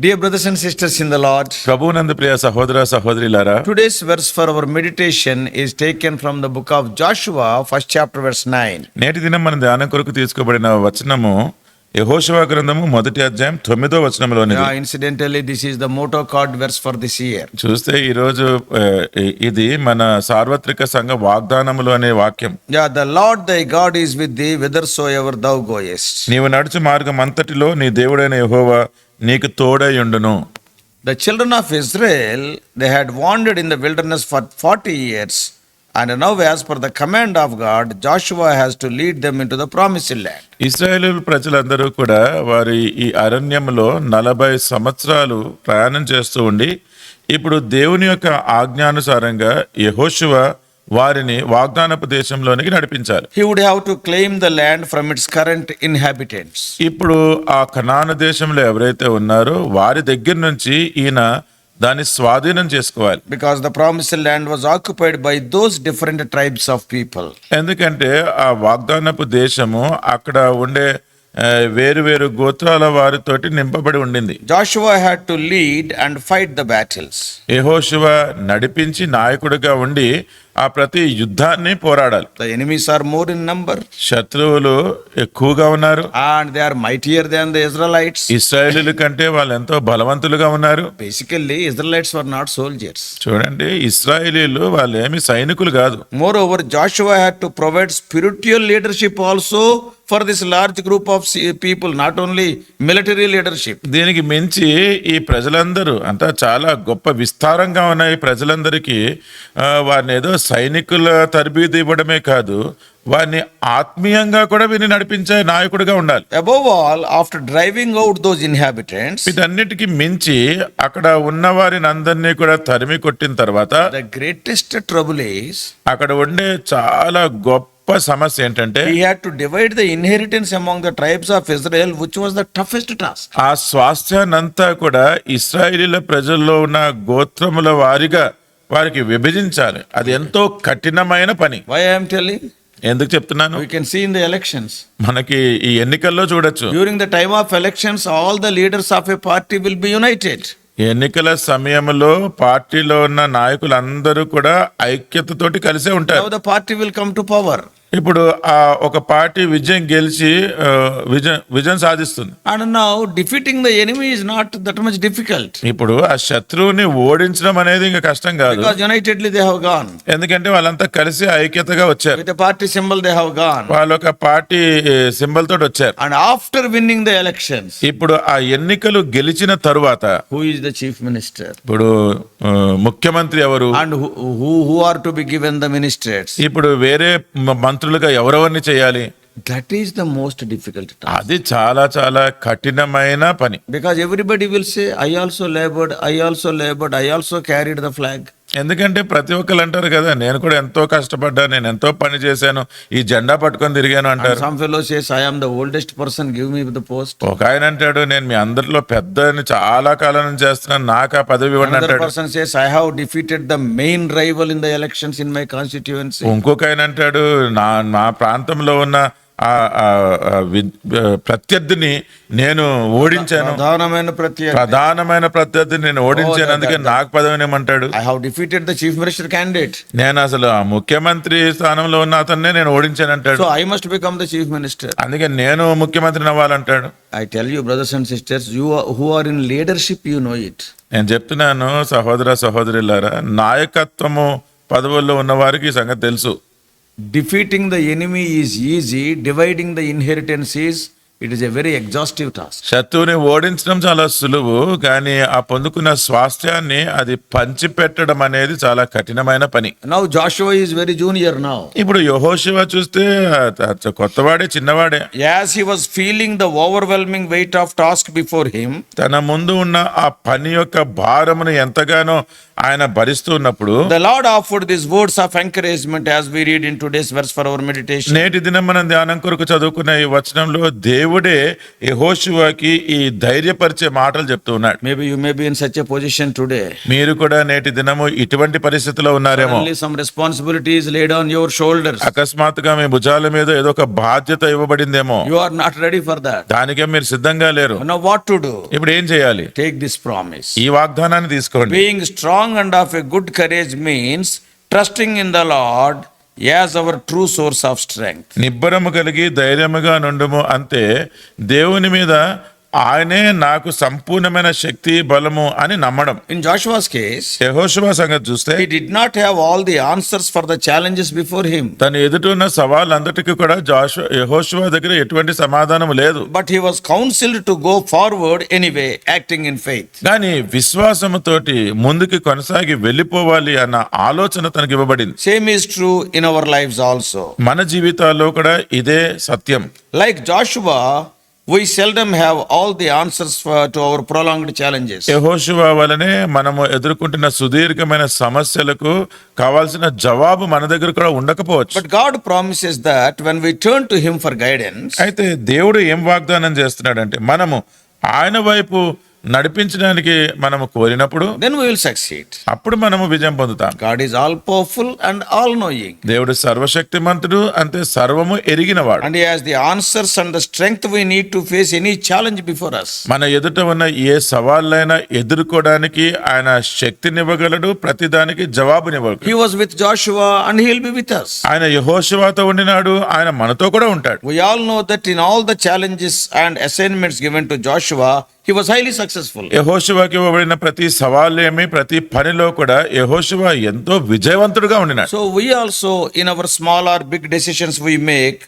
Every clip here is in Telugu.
Dear brothers and sisters in the Lord, ప్రభువునందు ప్రియ సహోదర సహోదరులారా, today's verse for our meditation is taken from the book of Joshua, first chapter, verse 9. నేటి దినం మన ధ్యానం కొరకు తీసుకోబడిన వచనము యెహోషువ గ్రంథము 1వ అధ్యాయం 9వ వచనంలోనిది. Incidentally, this is the motto card verse for this year. చూస్తే ఈ రోజు ఇది మన సార్వత్రిక సంఘ వాగ్దానములు అనే వాక్యం. The Lord thy God is with thee whithersoever thou goest. నీవు నడుచు మార్గం అంతటిలో నీ దేవుడైన యెహోవా నీకు తోడై ఉండును. The children of Israel, they had wandered in the wilderness for 40 years. And now, as per the command of God, Joshua has to lead them into the promised land. ఇశ్రాయేలు ప్రజలందరూ కూడా వారి ఈ అరణ్యంలో 40 సంవత్సరాలు ప్రయాణం చేస్తూ ఉండి ఇప్పుడు దేవుని యొక్క ఆజ్ఞానుసారంగా యెహోషువ వారిని వాగ్దానపు దేశంలోనికి నడిపించాలి. He would have to claim the land from its current inhabitants. ఇప్పుడు ఆ కనాను దేశంలో ఎవరైతే ఉన్నారో వారి దగ్గర నుంచి ఈయన దాన్ని స్వాధీనం చేసుకోవాలి. Because the promised land was occupied by those different tribes of people. ఎందుకంటే ఆ వాగ్దానపు దేశము అక్కడ ఉండే వేరు వేరు గోత్రాల వారితోటి నింపబడి ఉండింది. Joshua had to lead and fight the battles. యెహోషువ నడిపించి నాయకుడిగా ఉండి ఆ ప్రతి యుద్ధాన్ని పోరాడాలి. The enemies are more in number. శత్రువులు ఎక్కువగా ఉన్నారు. And they are mightier than the Israelites. ఇశ్రాయేలీయుల కంటే వాళ్ళు ఎంతో బలవంతులుగా ఉన్నారు. Basically, Israelites were not soldiers. చూడండి, ఇశ్రాయేలీయులు వాళ్ళు ఏమి సైనికులు కాదు. Moreover, Joshua had to provide spiritual leadership also for this large group of people, not only military leadership. దీనికి మించి ఈ ప్రజలందరూ అంతా చాలా గొప్ప విస్తారంగా ఉన్న ఈ ప్రజలందరికీ వారిని ఏదో సైనికుల తరబీదు ఇవ్వడమే కాదు, వారిని ఆత్మీయంగా కూడా వీరిని నడిపించే నాయకుడిగా ఉండాలి. Above all, after driving out those inhabitants, వీటన్నిటికీ మించి అక్కడ ఉన్న వారిని అందరినీ కూడా తరిమి కొట్టిన తర్వాత the greatest trouble is, అక్కడ ఉండే చాలా గొప్ప సమస్య ఏంటంటే he had to divide the inheritance among the tribes of Israel, which was the toughest task. ఆ స్వాస్థ్యాన్నంతా కూడా ఇశ్రాయేలీల ప్రజల్లో ఉన్న గోత్రముల వారిగా వారికి విభజించాలి. అది ఎంతో కఠినమైన పని. Why I am telling? ఎందుకు చెప్తున్నాను? We can see in the elections. మనకి ఈ ఎన్నికల్లో చూడొచ్చు. During the time of elections, all the leaders of a party will be united. ఎన్నికల సమయంలో పార్టీలో ఉన్న నాయకులందరూ కూడా ఐక్యతతోటి కలిసే ఉంటారు. Now the party will come to power. ఇప్పుడు ఆ ఒక పార్టీ విజయం గెలిచి విజయం సాధిస్తుంది. And now defeating the enemy is not that much difficult. ఇప్పుడు ఆ శత్రువుని ఓడించడం అనేది ఇంకా కష్టం కాదు. Because unitedly they have gone. ఎందుకంటే వాళ్ళంతా కలిసి ఐక్యతగా వచ్చారు. With a party symbol they have gone. వాళ్ళు ఒక పార్టీ సింబల్ తోటి వచ్చారు. And after winning the elections, ఇప్పుడు ఆ ఎన్నికలు గెలిచిన తరువాత who is the chief minister? ఇప్పుడు ముఖ్యమంత్రి ఎవరు? And who are to be given the ministers? ఇప్పుడు వేరే మంత్రులుగా ఎవరెవరిని చేయాలి? That is the most difficult task. అది చాలా చాలా కఠినమైన పని. Because everybody will say, I also labored, I also carried the flag. ఎందుకంటే ప్రతి ఒక్కరు అంటారు కదా, నేను కూడా ఎంతో కష్టపడ్డా, నేను ఎంతో పని చేశాను, ఈ జెండా పట్టుకొని తిరిగాను And అంటారు. some fellow says, I am the oldest person, give me the post. ఒక ఆయన అంటాడు, నేను మీ అందరిలో పెద్దని చాలా కాలం నుంచి చేస్తున్నాను, నాకు ఆ పదవి ఇవ్వండి Another అంటాడు. person says, I have defeated the main rival in the elections in my constituency. ఇంకొక ఆయన అంటాడు, నా ప్రాంతంలో ఉన్న ప్రత్యర్థిని నేను ఓడించాను, ప్రధానమైన ప్రత్యర్థిని నేను ఓడించాను, అందుకే నాకు పదవినేమంటాడు. I have defeated the chief minister candidate. నేను అసలు ఆ ముఖ్యమంత్రి స్థానంలో ఉన్న అతన్నే నేను ఓడించాను అంటాడు. So I must become the chief minister. అందుకే నేను ముఖ్యమంత్రిని అవ్వాలంటాడు. I tell you, brothers and sisters, who are in leadership, you know it. నేను చెప్తున్నాను సహోదర సహోదరులారా, నాయకత్వము పదవుల్లో ఉన్న వారికి ఈ సంగతి తెలుసు. Defeating the enemy is easy. Dividing the inheritance it is a very exhaustive task. శత్రువుని ఓడించడం చాలా సులువు, కానీ ఆ పొందుకున్న స్వాస్థ్యాన్ని అది పంచిపెట్టడం అనేది చాలా కఠినమైన పని. Now Joshua is very junior now. ఇప్పుడు యెహోషువ చూస్తే కొత్తవాడే, చిన్నవాడే. As he was feeling the overwhelming weight of task before him, తన ముందు ఉన్న ఆ పని యొక్క భారమును ఎంతగానో ఆయన భరిస్తూ ఉన్నప్పుడు the Lord offered these words of encouragement as we read in today's verse for our meditation. నేటి దినం మనం ధ్యానం కొరకు చదువుకున్న ఈ వచనంలో దేవుడు దేవుడే యెహోషువకి ఈ ధైర్యపరిచే మాటలు చెప్తూ ఉన్నాడు. Maybe you may be in such a position today. మీరు కూడా నేటి దినము ఇటువంటి పరిస్థితిలో ఉన్నారేమో. Suddenly some responsibility is laid on your shoulders. అకస్మాత్తుగా మీ భుజాల మీద ఏదో ఒక బాధ్యత ఇవ్వబడిందేమో. You are not ready for that. దానికే మీరు సిద్ధంగా లేరు. Now what to do? ఇప్పుడు ఏం చేయాలి? Take this promise. ఈ వాగ్దానాన్ని తీసుకోండి. Being strong and of a good courage means trusting in the Lord as our true source of strength. నిబ్బరము కలిగి ధైర్యముగా నుండుము అంటే దేవుని మీద ఆయనే నాకు సంపూర్ణమైన శక్తి బలము అని నమ్మడం. In Joshua's case, యెహోషువ సంగతి చూస్తే he did not have all the answers for the challenges before him. తన ఎదుట సవాళ్ళందరికీ కూడా యెహోషువ దగ్గర ఎటువంటి సమాధానం లేదు. But he was counseled to go forward anyway, acting in faith. కానీ విశ్వాసముతోటి ముందుకు కొనసాగి వెళ్ళిపోవాలి అన్న ఆలోచన తనకి ఇవ్వబడింది. Same is true in our lives also. మన జీవితాల్లో కూడా ఇదే సత్యం. Like Joshua, we seldom have all the answers to our prolonged challenges. యెహోషువ వలనే మనము ఎదుర్కొంటున్న సుదీర్ఘమైన సమస్యలకు కావాల్సిన జవాబు మన దగ్గర కూడా ఉండకపోవచ్చు. But God promises that when we turn to him for guidance, అయితే దేవుడు ఏం వాగ్దానం చేస్తున్నాడంటే మనము ఆయన వైపు నడిపించడానికి మనము కోరినప్పుడు then we will succeed. అప్పుడు మనము విజయం పొందుతాం. God is all powerful and all knowing. దేవుడు సర్వశక్తిమంతుడు, అంతే సర్వము ఎరిగినవాడు. And he has the answers and the strength we need to face any challenge before us. మన ఎదుట ఉన్న ఏ సవాళ్ళైనా ఎదుర్కోవడానికి ఆయన శక్తినివ్వగలడు, ప్రతిదానికి జవాబునివ్వగలడు. He was with Joshua and he will be with us. ఆయన యెహోషువతో ఉండినాడు, ఆయన మనతో కూడా ఉంటాడు. We all know that in all the challenges and assignments given to Joshua, he was highly successful. యెహోషువకి ఇవ్వబడిన ప్రతి సవాలేమి, ప్రతి పనిలో కూడా యెహోషువ ఎంతో విజయవంతుడుగా ఉండినాడు. So we also, in our small or big decisions we make,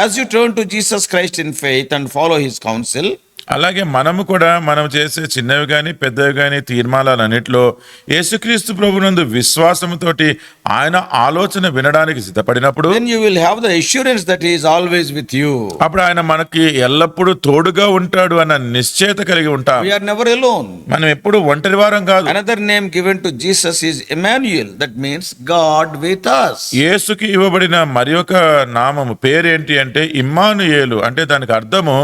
as you turn to Jesus Christ in faith and follow his counsel, అలాగే మనము కూడా మనం చేసే చిన్నవి కానీ పెద్దవి కానీ తీర్మానాలన్నింటిలో యేసుక్రీస్తు ప్రభునందు విశ్వాసంతోటి ఆయన ఆలోచన వినడానికి సిద్ధపడినప్పుడు then you will have the assurance that he is always with you. అప్పుడు ఆయన మనకి ఎల్లప్పుడూ తోడుగా ఉంటాడు అన్న నిశ్చయత కలిగి ఉంటాం. We are never alone. మనం ఎప్పుడు ఒంటరి వారం కాదు. Another name given to Jesus is Emmanuel, that means God with us. యేసుకి ఇవ్వబడిన మరి ఒక నామము పేరేంటి అంటే ఇమ్మానుయేలు, అంటే దానికి అర్థము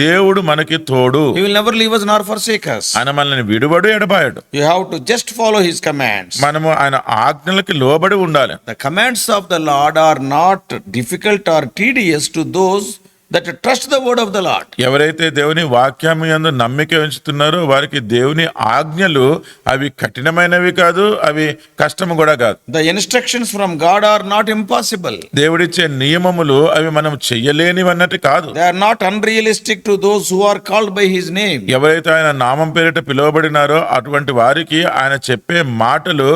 దేవుడు మనకి తోడు. He will never leave us nor forsake us. ఆయన మనల్ని విడువడు ఎడబాయడు. You have to just follow his commands. మనము ఆయన ఆజ్ఞలకి లోబడి ఉండాలి. The commands of the Lord are not difficult or tedious to those that trust the word of the Lord. ఎవరైతే దేవుని వాక్యం యందు నమ్మిక ఉంచుతున్నారో వారికి దేవుని ఆజ్ఞలు అవి కఠినమైనవి కాదు, అవి కష్టము కూడా కాదు. The instructions from God are not impossible. దేవుడిచ్చే నియమములు అవి మనం చెయ్యలేనివన్నట్టు కాదు. They are not unrealistic to those who are called by his name. ఎవరైతే ఆయన నామం పేరిట పిలువబడినారో అటువంటి వారికి ఆయన చెప్పే మాటలు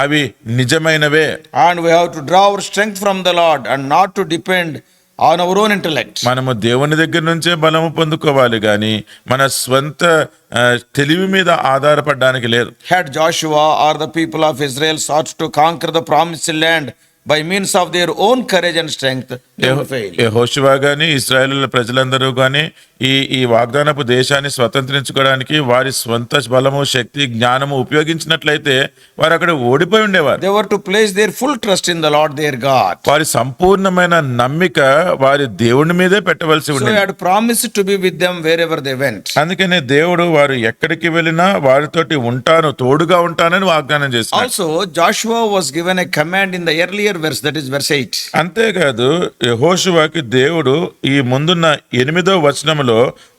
అవి నిజమైనవే. And we have to draw our strength from the Lord and not to depend on our own intellect. మనము దేవుని దగ్గర నుంచే బలము పొందుకోవాలి గాని మన స్వంత తెలివి మీద ఆధారపడడానికి లేదు. Had Joshua or the people of Israel sought to conquer the promised land by means of their own courage and strength, they would fail. యెహోషువ గాని ఇశ్రాయేలు ప్రజలందరూ గాని ఈ వాగ్దానపు దేశాన్ని స్వతంత్రించుకోవడానికి వారి స్వంత బలము, శక్తి, జ్ఞానము ఉపయోగించినట్లయితే వారు అక్కడ ఓడిపోయి ఉండేవారు. They were to place their full trust in the Lord their God. వారి సంపూర్ణమైన నమ్మిక వారి దేవుని మీదే పెట్టవలసి So he ఉండేది. had promised to be with them wherever they went. అందుకనే దేవుడు వారు ఎక్కడికి వెళ్ళినా వారితోటి ఉంటాను, తోడుగా ఉంటానని వాగ్దానం చేశాడు. Also, Joshua was given a command in the earlier verse, that is verse 8. అంతేకాదు యెహోషువకి దేవుడు ఈ ముందున్న 8వ వచనములో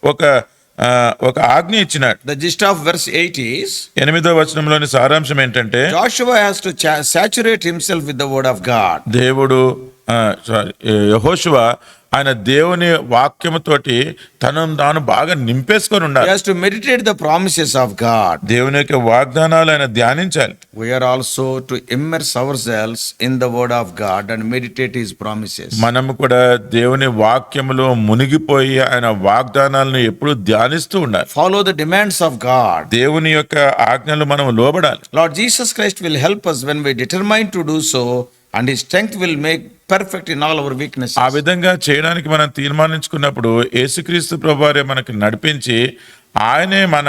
ఒక ఆజ్ఞ ఇచ్చినాడు. The gist of verse 8 is 8వ వచనంలోని సారాంశం ఏంటంటే Joshua has to saturate himself with the word of God. యెహోషువ ఆయన దేవుని వాక్యముతోటి తనను తాను బాగా నింపేసుకొని He ఉండాలి. has to meditate the promises of God. దేవుని యొక్క వాగ్దానాలు ఆయన ధ్యానించాలి. We are also to immerse ourselves in the word of God and meditate his promises. మనము కూడా దేవుని వాక్యములో మునిగిపోయి ఆయన వాగ్దానాలను ఎప్పుడు ధ్యానిస్తూ ఉండాలి. Follow the demands of God. దేవుని యొక్క ఆజ్ఞలు మనం లోబడాలి. Lord Jesus Christ will help us when we determine to do so, and his strength will make perfect in all our weaknesses. ఆ విధంగా చేయడానికి మనం తీర్మానించుకున్నప్పుడు యేసుక్రీస్తు ప్రభువారే మనకు నడిపించి ఆయనే మన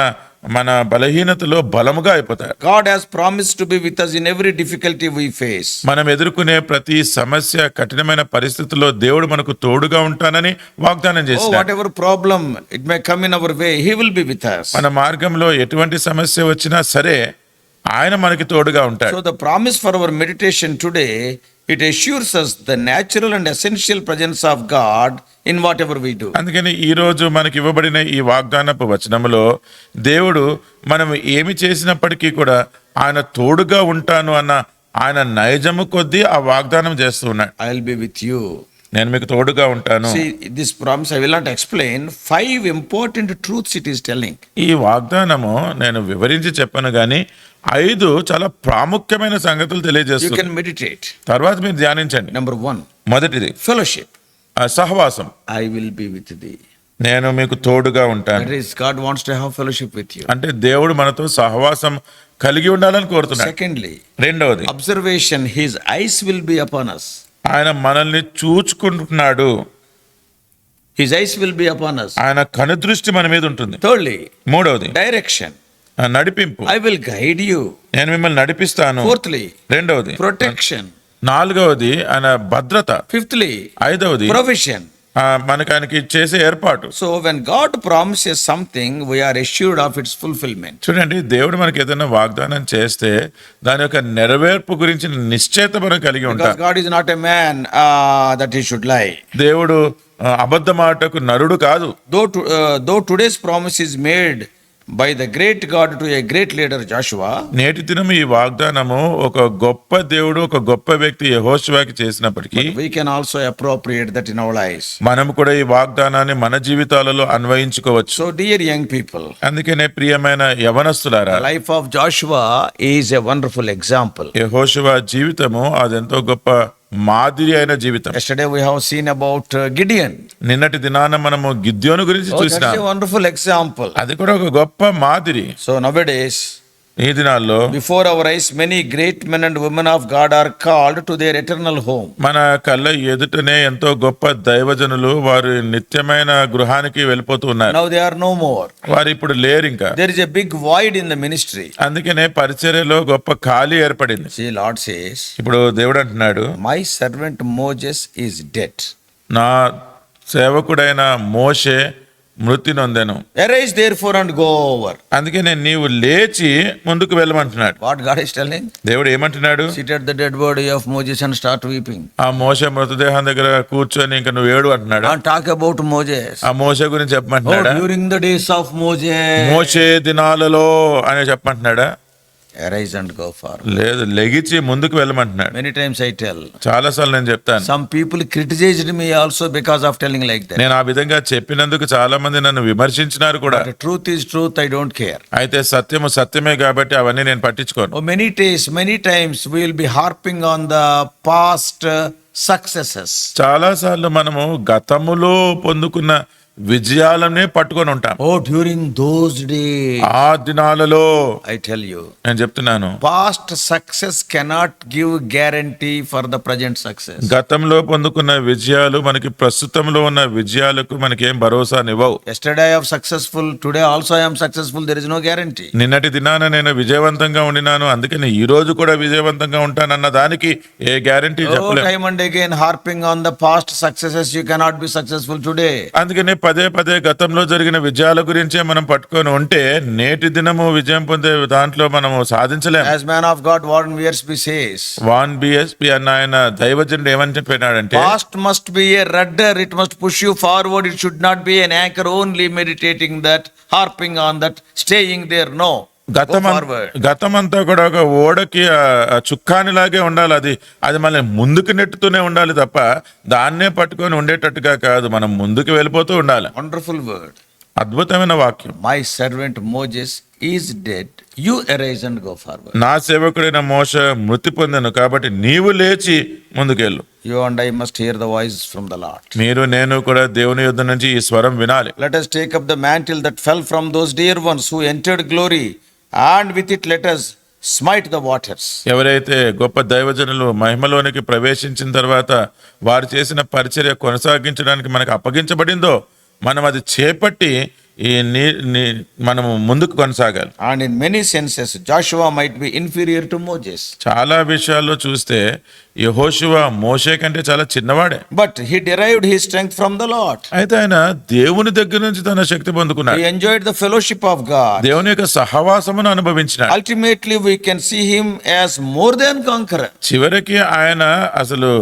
మన బలహీనతలో బలముగా అయిపోతారు. God has promised to be with us in every difficulty we face. మనం ఎదుర్కొనే ప్రతి సమస్య, కఠినమైన పరిస్థితుల్లో దేవుడు మనకు తోడుగా ఉంటానని వాగ్దానం Oh, చేశాడు. whatever problem it may come in our way, He will be with us. మన మార్గంలో ఎటువంటి సమస్య వచ్చినా సరే ఆయన మనకి తోడుగా ఉంటాడు. So the promise for our meditation today, it assures us the natural and essential presence of God in whatever we do. అందుకని ఈ రోజు మనకి ఇవ్వబడిన ఈ వాగ్దానపు వచనములో దేవుడు మనం ఏమి చేసినప్పటికీ కూడా ఆయన తోడుగా ఉంటాను అన్న ఆయన నైజము కొద్దీ ఆ వాగ్దానం చేస్తూ ఉన్నాడు. I'll be with you. నేను మీకు తోడుగా ఉంటాను. See, this promise I will not explain. 5 important truths it is telling. ఈ వాగ్దానము నేను వివరించి చెప్పను గాని 5 చాలా ప్రాముఖ్యమైన సంగతులు You తెలియజేస్తుంది. can meditate. తర్వాత మీరు ధ్యానించండి. Number 1, మొదటిది fellowship. సహవాసం. I will be with thee. నేను మీకు తోడుగా ఉంటాను. That is, God wants to have fellowship with you. అంటే దేవుడు మనతో సహవాసం కలిగి ఉండాలని కోరుతున్నాడు. Secondly, రెండవది observation. His eyes will be upon us. ఆయన మనల్ని చూచుకుంటున్నాడు. His eyes will be upon us. ఆయన కనుదృష్టి మన మీద ఉంటుంది. Thirdly, మూడవది direction. నడిపింపు. I will guide you. నేను మిమ్మల్ని నడిపిస్తాను. Fourthly, రెండవది protection. నాలుగవది ఆయన భద్రత. Fifthly, ఐదవది provision. మనకి ఆయనకి చేసే ఏర్పాటు. So when God promises something, we are assured of its fulfillment. చూడండి, దేవుడు మనకి ఏదైనా వాగ్దానం చేస్తే దాని యొక్క నెరవేర్పు గురించి నిశ్చయత మనం కలిగి Because ఉంటాం. God is not a man that he should lie. దేవుడు అబద్ధమాటకు నరుడు కాదు. Though today's promise is made by the great God to a great leader Joshua, నేటి దినం ఈ వాగ్దానము ఒక గొప్ప దేవుడు, ఒక గొప్ప వ్యక్తి యెహోషువకి చేసినప్పటికీ we can also appropriate that in our lives. మనం కూడా ఈ వాగ్దానాన్ని మన జీవితాలలో అన్వయించుకోవచ్చు. So dear young people, అందుకనే ప్రియమైన యవనస్తులారా, the life of Joshua is a wonderful example. యెహోషువ జీవితము అదెంతో గొప్ప మాదిరి అయిన జీవితం. Yesterday we have seen about Gideon. నిన్నటి దినాన మనము గిద్యోను గురించి Oh, that's చూసినాం. a wonderful example. అది కూడా ఒక గొప్ప మాదిరి. So nowadays, ఈ దినాల్లో before our eyes, many great men and women of God are called to their eternal home. మన కళ్ళ ఎదుటనే ఎంతో గొప్ప దైవజనులు వారి నిత్యమైన గృహానికి వెళ్ళిపోతూ ఉన్నారు. Now they are no more. వారు ఇప్పుడు లేరు ఇంకా. There is a big void in the ministry. అందుకనే పరిచర్యలో గొప్ప ఖాళీ ఏర్పడింది. See, Lord says, ఇప్పుడు దేవుడు అంటున్నాడు, my servant Moses is dead. నా సేవకుడైన మోషే మృతి నొందెను. Arise therefore and go over. అందుకనే నీవు లేచి ముందుకు వెళ్ళమంటున్నాడు. What God is telling? దేవుడు ఏమంటున్నాడు? Sit at the dead body of Moses and start weeping. ఆ మోషే మృతదేహం దగ్గర కూర్చొని ఇంకా నువ్వు ఏడు అంటున్నాడు. And talk about Moses. ఆ మోషే గురించి Oh, చెప్పమంటున్నాడా? during the days of Moses. మోషే దినాలలో అని చెప్పమంటున్నాడా? Arise and go forward. లేదు, లెగిచి ముందుకు వెళ్ళమంటున్నాడు. Many times I tell. చాలాసార్లు నేను చెప్తాను, Some people criticized me also because of telling like that. నేను ఆ విధంగా చెప్పినందుకు చాలా మంది నన్ను విమర్శించినారు కూడా. But truth is truth, I don't care. అయితే సత్యము సత్యమే కాబట్టి అవన్నీ నేను పట్టించుకోను. Oh, many times we will be harping on the past successes. చాలాసార్లు మనము గతములో పొందుకున్న విజయాలనే పట్టుకొని ఉంటాం. Oh, during those days. ఆ దినాలలో I tell you, నేను చెప్తున్నాను, past success cannot give guarantee for the present success. గతంలో పొందుకున్న విజయాలు మనకి ప్రస్తుతంలో ఉన్న విజయాలకు మనకి ఏం భరోసానివ్వవు. Yesterday I am successful, today also I am successful, there is no guarantee. నిన్నటి దినాన నేను విజయవంతంగా ఉండినాను, అందుకని ఈ రోజు కూడా విజయవంతంగా ఉంటానన్న దానికి ఏ గ్యారంటీ Oh, చెప్పలేము. time and again harping on the past successes, you cannot be successful today. అందుకని పదే పదే గతంలో జరిగిన విజయాల గురించే మనం పట్టుకొని ఉంటే నేటి దినము విజయం పొందే దాంట్లో మనము సాధించలేము. As man of God Warren Wiersbe says, వాన్ బిఎస్పి అన్న ఆయన దైవజనుడు ఏమని చెప్పినాడంటే, past must be a rudder, it must push you forward, it should not be an anchor only meditating that, harping on that, staying there. No, go forward. గతమంతా కూడా ఒక ఓడకి ఆ చుక్కానిలాగే ఉండాలి. అది మళ్ళీ ముందుకు నెట్టుతూనే ఉండాలి తప్ప దాన్నే పట్టుకొని ఉండేటట్టుగా కాదు. మనం ముందుకు వెళ్ళిపోతూ ఉండాలి. Wonderful word. అద్భుతమైన వాక్యం. My servant Moses is dead, you arise and go forward. నా సేవకుడైన మోషే మృతి పొందెను కాబట్టి నీవు లేచి ముందుకెళ్ళు. You and I must hear the voice from the Lord. మీరు నేను కూడా దేవుని యొద్ద నుంచి ఈ స్వరం వినాలి. Let us take up the mantle that fell from those dear ones who entered glory, and with it let us smite the waters. ఎవరైతే గొప్ప దైవజనులు మహిమలోనికి ప్రవేశించిన తర్వాత వారు చేసిన పరిచర్య కొనసాగించడానికి మనకు అప్పగించబడిందో మనం అది చేపట్టి మనము ముందుకు కొనసాగాలి. And in many senses, Joshua might be inferior to Moses. చాలా విషయాల్లో చూస్తే యెహోషువ మోషే కంటే చాలా చిన్నవాడే. But he derived his strength from the Lord. అయితే ఆయన దేవుని దగ్గర నుంచి తన శక్తి పొందుకున్నాడు. He enjoyed the fellowship of God. దేవుని యొక్క సహవాసమును అనుభవించినాడు. Ultimately, we can see him as more than conqueror. చివరికి ఆయన అసలు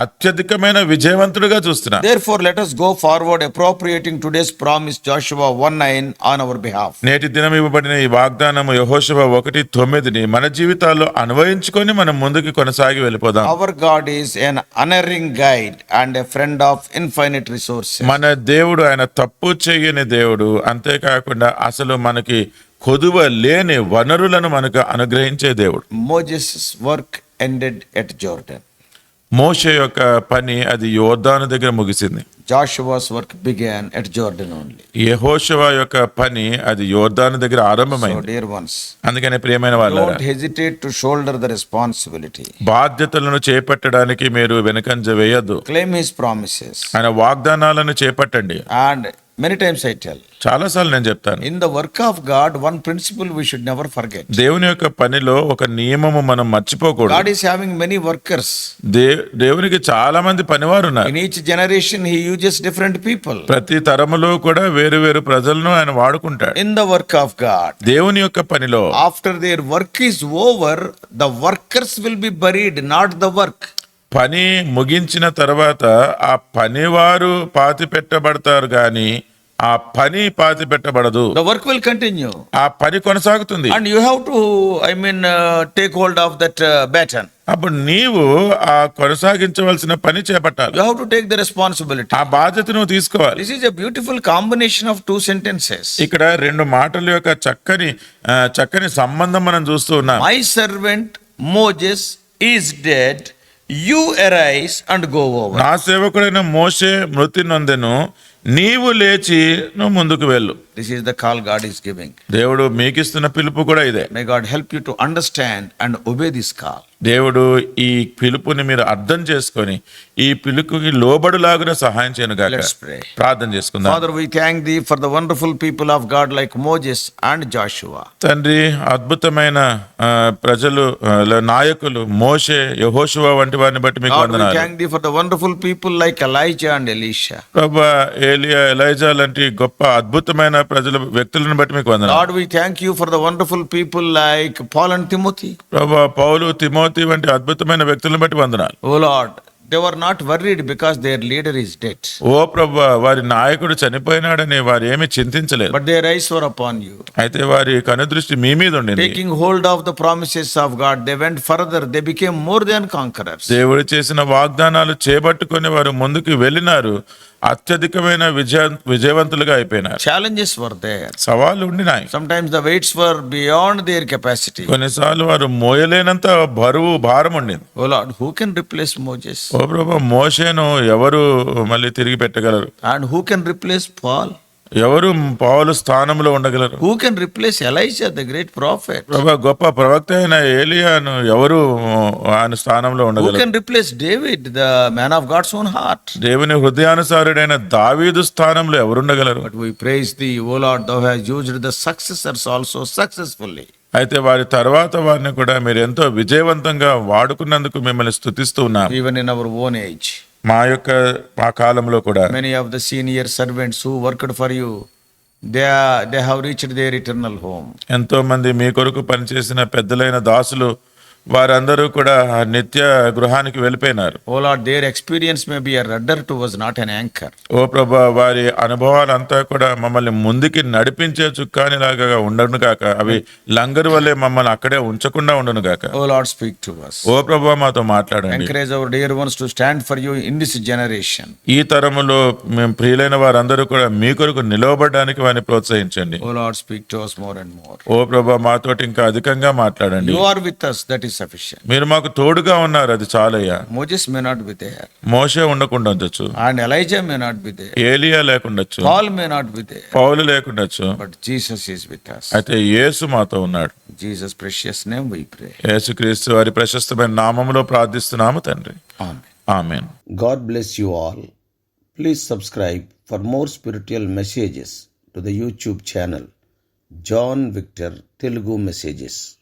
అత్యధికమైన విజయవంతుడిగా చూస్తున్నారు. Therefore, let us go forward appropriating today's promise, Joshua 1:9, on our behalf. నేటి దినం ఇవ్వబడిన ఈ వాగ్దానము యెహోషువ 1:9 మన జీవితాల్లో అన్వయించుకొని మనం ముందుకు కొనసాగి వెళ్ళిపోదాం. Our God is an unerring guide and a friend of infinite resources. మన దేవుడు ఆయన తప్పు చేయని దేవుడు, అంతేకాకుండా అసలు మనకి కొదువ లేని వనరులను మనకు అనుగ్రహించే దేవుడు. Moses' work ended at Jordan. మోషే యొక్క పని అది యోర్దాను దగ్గర ముగిసింది. Joshua's work began at Jordan only. యెహోషువ యొక్క పని అది యోర్దాను దగ్గర So, ఆరంభమైంది. dear ones, అందుకనే ప్రియమైన వాళ్ళారా, don't hesitate to shoulder the responsibility. బాధ్యతలను చేపట్టడానికి మీరు వెనుకంజ వేయద్దు. Claim his promises. ఆయన వాగ్దానాలను చేపట్టండి. And many times I tell, చాలాసార్లు నేను చెప్తాను, in the work of God, one principle we should never forget. దేవుని యొక్క పనిలో ఒక నియమము మనం మర్చిపోకూడదు. God is having many workers. దేవునికి చాలా మంది పనివారు ఉన్నారు. In each generation, he uses different people. ప్రతి తరములో కూడా వేరు వేరు ప్రజలను ఆయన వాడుకుంటాడు. In the work of God, దేవుని యొక్క పనిలో after their work is over, the workers will be buried, not the work. పని ముగించిన తర్వాత ఆ పనివారు పాతి పెట్టబడతారు గాని ఆ పని పాతి పెట్టబడదు. The work will continue. ఆ పని కొనసాగుతుంది. And you have to, take hold of that baton. అప్పుడు నీవు ఆ కొనసాగించవలసిన పని చేపట్టాలి. You have to take the responsibility. ఆ బాధ్యత నువ్వు తీసుకోవాలి. This is a beautiful combination of two sentences. ఇక్కడ రెండు మాటల యొక్క చక్కని సంబంధం మనం చూస్తూ ఉన్నాం. My servant Moses is dead. You arise and go over. నా సేవకుడైన మోషే మృతి నొందెను, నీవు లేచి నువ్వు ముందుకు వెళ్ళు. This is the call God is giving. దేవుడు మీకిస్తున్న పిలుపు కూడా ఇదే. May God help you to understand and obey this call. దేవుడు ఈ పిలుపుని మీరు అర్థం చేసుకొని ఈ పిలుపుకి లోబడులాగున సహాయం చేయను గాక. Let's pray. ప్రార్థన చేసుకుందాం. Father, we thank thee for the wonderful people of God like Moses and Joshua. తండ్రి, అద్భుతమైన ప్రజలు నాయకులు మోషే యెహోషువ వంటి వారిని బట్టి మీకు God, we వందనాలు. thank thee for the wonderful people like Elijah and Elisha. ప్రభువా, ఏలియా, ఎలైజా లాంటి గొప్ప అద్భుతమైన వ్యక్తులను బట్టి మీకు వందనాలు. Lord, we thank you for the wonderful people like Paul and Timothy. ప్రభువా, పౌలు, తిమోతి వంటి అద్భుతమైన వ్యక్తులను బట్టి వందనాలు. Oh Lord, they were not worried because their leader is dead. ఓ ప్రభువా, వారి నాయకుడు చనిపోయినాడని వారు ఏమీ చింతించలేదు. But their eyes were upon you. అయితే వారి కనుదృష్టి మీ మీద ఉండింది. Taking hold of the promises of God, they went further. They became more than conquerors. దేవుడు చేసిన వాగ్దానాలు చేపట్టుకొని వారు ముందుకు వెళ్ళినారు, అత్యధికమైన విజయవంతులుగా అయిపోయినారు. Challenges were there. సవాళ్ళు ఉండినాయి. Sometimes the weights were beyond their capacity. కొన్నిసార్లు వారు మోయలేనంత భారం ఉండింది. Oh Lord, who can replace Moses? ఓ ప్రభు, మోషేను ఎవరు మళ్ళీ తిరిగి పెట్టగలరు? And who can replace Paul? ఎవరు పౌలు స్థానంలో ఉండగలరు? Who can replace Elijah, the great prophet? ప్రభు, గొప్ప ప్రవక్త అయిన ఏలియాను ఎవరు ఆయన స్థానంలో Who ఉండగలరు? can replace David, the man of God's own heart? దేవుని హృదయానుసారుడైన దావీదు స్థానంలో ఎవరు ఉండగలరు? But we praise thee, O Lord, thou hast used the successors also successfully. అయితే వారి తర్వాత వారిని కూడా మీరు ఎంతో విజయవంతంగా వాడుకున్నందుకు మిమ్మల్ని స్తుతిస్తూ ఉన్నాం. Even in our own age, మా కాలంలో కూడా many of the senior servants who worked for you, they have reached their eternal home. ఎంతో మంది మీ కొరకు పనిచేసిన పెద్దలైన దాసులు వారందరూ కూడా నిత్య గృహానికి వెళ్ళిపోయినారు. Oh Lord, their experience may be a rudder to us, not an anchor. ఓ ప్రభా, వారి అనుభవాలంతా కూడా మమ్మల్ని ముందుకి నడిపించే చుక్కానిలాగా ఉండను గాక, అవి లంగరు వల్లే మమ్మల్ని అక్కడే ఉంచకుండా ఉండను గాక. Oh Lord, speak to us. ఓ ప్రభా, మాతో మాట్లాడండి. Encourage our dear ones to stand for you in this generation. ఈ తరములో మేము ప్రియులైన వారందరూ కూడా మీ కొరకు నిలవబడడానికి వారిని ప్రోత్సహించండి. Oh Lord, speak to us more and more. ఓ ప్రభా, మాతోటి ఇంకా అధికంగా మాట్లాడండి. You are with us, that is sufficient. మీరు మాకు తోడుగా ఉన్నారు, అది చాలయ్యా. Moses may not be there, మోషే ఉండకుండా ఉండొచ్చు, and Elijah may not be there, ఏలియా లేకుండొచ్చు, Paul may not be there, Paul లేకుండొచ్చు, but Jesus is with us. అయితే యేసు మాతో ఉన్నాడు. In Jesus' precious name we pray. యేసుక్రీస్తు వారి ప్రశస్తమైన నామములో ప్రార్థిస్తున్నాము తండ్రి. Amen. Amen. God bless you all. Please subscribe for more spiritual messages to the YouTube channel John Victor Telugu Messages.